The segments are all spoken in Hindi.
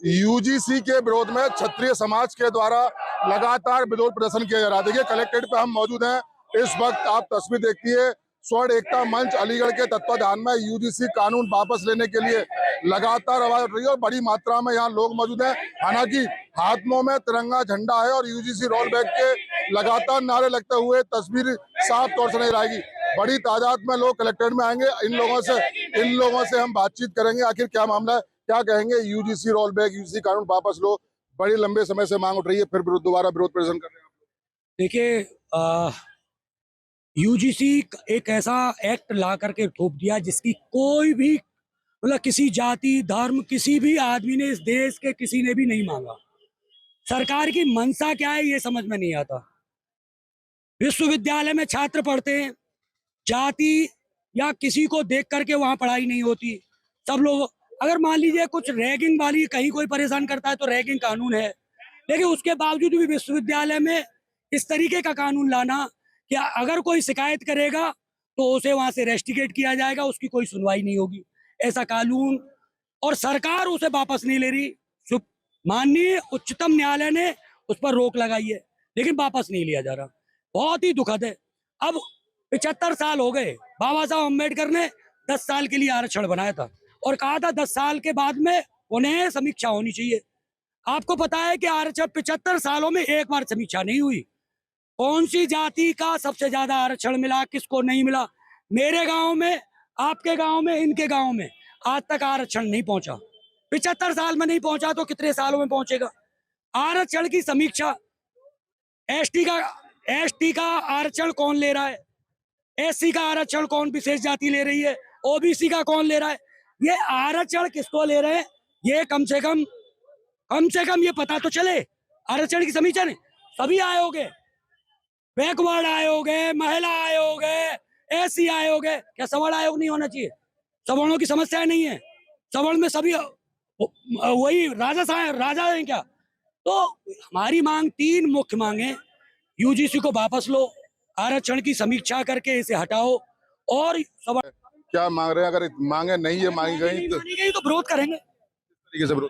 यूजीसी के विरोध में क्षत्रिय समाज के द्वारा लगातार विरोध प्रदर्शन किया जा रहा है। देखिए कलेक्ट्रेट पे हम मौजूद हैं। इस वक्त आप तस्वीर देखती है, स्वर्ण एकता मंच अलीगढ़ के तत्वाधान में यूजीसी कानून वापस लेने के लिए लगातार आवाज उठ रही है और बड़ी मात्रा में यहाँ लोग मौजूद हैं। हालांकि हाथों में तिरंगा झंडा है और यूजीसी रोल बैक के लगातार नारे लगते हुए तस्वीर साफ तौर से नहीं आएगी। बड़ी तादाद में लोग कलेक्ट्रेट में आएंगे। इन लोगों से हम बातचीत करेंगे, आखिर क्या मामला है, क्या कहेंगे। यूजीसी रोल बैक, यूजीसी कानून वापस लो, बड़ी लंबे समय से मांग उठ रही है, फिर दोबारा विरोध प्रदर्शन कर रहे हैं। देखिए, यूजीसी एक ऐसा एक्ट ला करके थोप दिया जिसकी कोई भी मतलब किसी जाति धर्म किसी भी आदमी ने, इस देश के किसी ने भी नहीं मांगा। सरकार की मंशा क्या है ये समझ में नहीं आता। विश्वविद्यालय में छात्र पढ़ते हैं, जाति या किसी को देख करके वहां पढ़ाई नहीं होती। सब लोग अगर मान लीजिए कुछ रैगिंग वाली कहीं कोई परेशान करता है तो रैगिंग कानून है, लेकिन उसके बावजूद भी विश्वविद्यालय में इस तरीके का कानून लाना कि अगर कोई शिकायत करेगा तो उसे वहां से रेस्टिकेट किया जाएगा, उसकी कोई सुनवाई नहीं होगी, ऐसा कानून। और सरकार उसे वापस नहीं ले रही। माननीय उच्चतम न्यायालय ने उस पर रोक लगाई है लेकिन वापस नहीं लिया जा रहा। बहुत ही दुखद है। अब 75 साल हो गए। बाबा साहब अम्बेडकर ने 10 साल के लिए आरक्षण बनाया था और कहा था 10 साल के बाद में उन्हें समीक्षा होनी चाहिए। आपको पता है कि आरक्षण 75 सालों में एक बार समीक्षा नहीं हुई। कौन सी जाति का सबसे ज्यादा आरक्षण मिला, किसको नहीं मिला। मेरे गांव में, आपके गांव में, इनके गांव में आज तक आरक्षण नहीं पहुंचा। 75 साल में नहीं पहुंचा तो कितने सालों में पहुंचेगा। आरक्षण की समीक्षा, एसटी का आरक्षण कौन ले रहा है, एससी का आरक्षण कौन विशेष जाति ले रही है, ओबीसी का कौन ले रहा है, ये आरक्षण किसको ले रहे हैं, ये कम से कम ये पता तो चले। आरक्षण की समीक्षा नहीं, सभी आयोग है, बैकवर्ड आयोग है, महिला आयोग है, एससी आयोग है। क्या सवर्ण आयोग नहीं होना चाहिए? सवर्णों की समस्या नहीं है, सवर्ण में सभी वही राजा है क्या? तो हमारी मांग 3 मुख्य मांगे। यूजीसी को वापस लो, आरक्षण की समीक्षा करके इसे हटाओ और क्या मांग रहे हैं? अगर मांगे नहीं है मांगी गई तो विरोध करेंगे। तरीके से विरोध।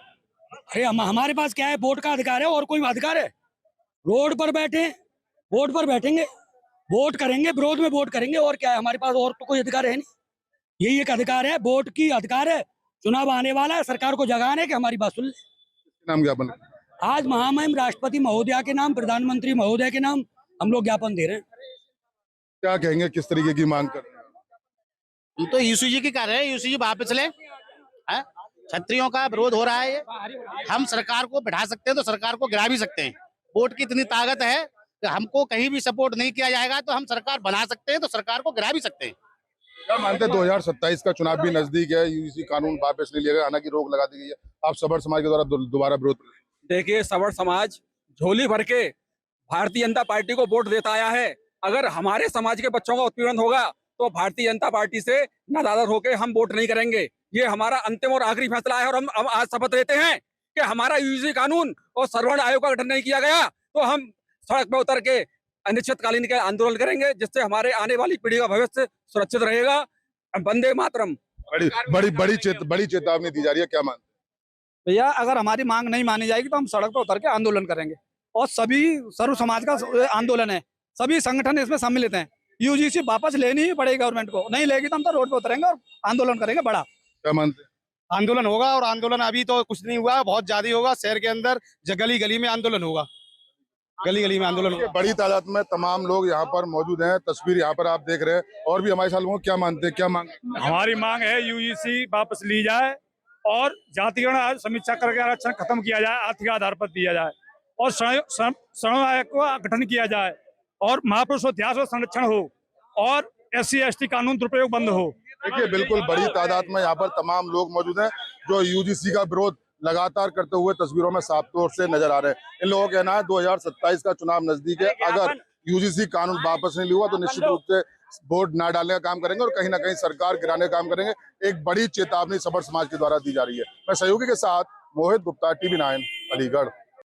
अरे हमारे पास क्या है, वोट का अधिकार है और कोई अधिकार है? रोड पर बैठे, वोट पर बैठेंगे, वोट करेंगे, विरोध में वोट करेंगे, और क्या है हमारे पास? और तो कोई अधिकार है नहीं। यही एक अधिकार है, वोट की अधिकार है। चुनाव आने वाला है, सरकार को जगाने कि हमारी बात सुन ले। नाम ज्ञापन आज महामहिम राष्ट्रपति महोदया के नाम, प्रधानमंत्री महोदय के नाम हम लोग ज्ञापन दे रहे हैं। क्या कहेंगे, किस तरीके की मांग कर रहे हैं? हम तो यूसीजी की कर रहे हैं, यूसीजी वापस ले। क्षत्रियों का विरोध हो रहा है। हम सरकार को बैठा सकते हैं तो सरकार को गिरा भी सकते हैं। वोट की इतनी ताकत है कि हमको कहीं भी सपोर्ट नहीं किया जाएगा तो हम सरकार बना सकते हैं, तो सरकार को गिरा भी सकते हैं। क्या मानते हैं 2027 का चुनाव भी नजदीक है, यूजीसी कानून वापस नहीं लिया गया, हालांकि रोक लगा दी गई है, आप सवर्ण समाज के द्वारा दोबारा विरोध? देखिए, सवर्ण समाज झोली भर के भारतीय जनता पार्टी को वोट देता आया है। अगर हमारे समाज के बच्चों का उत्पीड़न होगा तो भारतीय जनता पार्टी से नादार होकर हम वोट नहीं करेंगे। ये हमारा अंतिम और आखिरी फैसला है और हम आज शपथ लेते हैं कि हमारा यूजीसी कानून और सवर्ण आयोग का गठन नहीं किया गया तो हम सड़क पर उतर के अनिश्चितकालीन के आंदोलन करेंगे, जिससे हमारे आने वाली पीढ़ी का भविष्य सुरक्षित रहेगा। वंदे मातरम। बड़ी चेतावनी दी जा रही है, क्या मानते हैं? भैया, अगर हमारी मांग नहीं मानी जाएगी तो हम सड़क पर उतर के आंदोलन करेंगे और सभी सर्व समाज का आंदोलन है, सभी संगठन इसमें सम्मिलित हैं। यूजीसी वापस लेनी ही पड़ेगी गवर्नमेंट को, नहीं लेगी तो हम तो रोड पे उतरेंगे और आंदोलन करेंगे बड़ा। क्या मानते हैं? आंदोलन होगा और आंदोलन अभी तो कुछ नहीं हुआ, बहुत ज्यादा होगा। शहर के अंदर गली गली में आंदोलन होगा, गली गली में आंदोलन होगा। बड़ी तादाद में तमाम लोग यहाँ पर मौजूद हैं, तस्वीर यहाँ पर आप देख रहे हैं, और भी हमारे साथ लोग क्या मानते हैं, क्या मांग? हमारी मांग है यूजीसी वापस ली जाए और जातिगण समीक्षा करके आरक्षण खत्म किया जाए, आर्थिक आधार पर दिया जाए और सवर्ण आयोग को गठन किया जाए और महापुरुष इतिहास का संरक्षण हो और SC ST कानून दुरुपयोग बंद हो। देखिए, बिल्कुल बड़ी तादाद में यहाँ पर तमाम लोग मौजूद हैं जो यूजीसी का विरोध लगातार करते हुए तस्वीरों में साफ तौर से नजर आ रहे हैं। इन लोगों का कहना है 2027 का चुनाव नजदीक है, अगर यूजीसी कानून वापस नहीं हुआ तो निश्चित रूप से वोट न डालने का काम करेंगे और कहीं ना कहीं सरकार गिराने का काम करेंगे। एक बड़ी चेतावनी सवर्ण समाज के द्वारा दी जा रही है। मैं सहयोगी के साथ मोहित गुप्ता, TV9 अलीगढ़।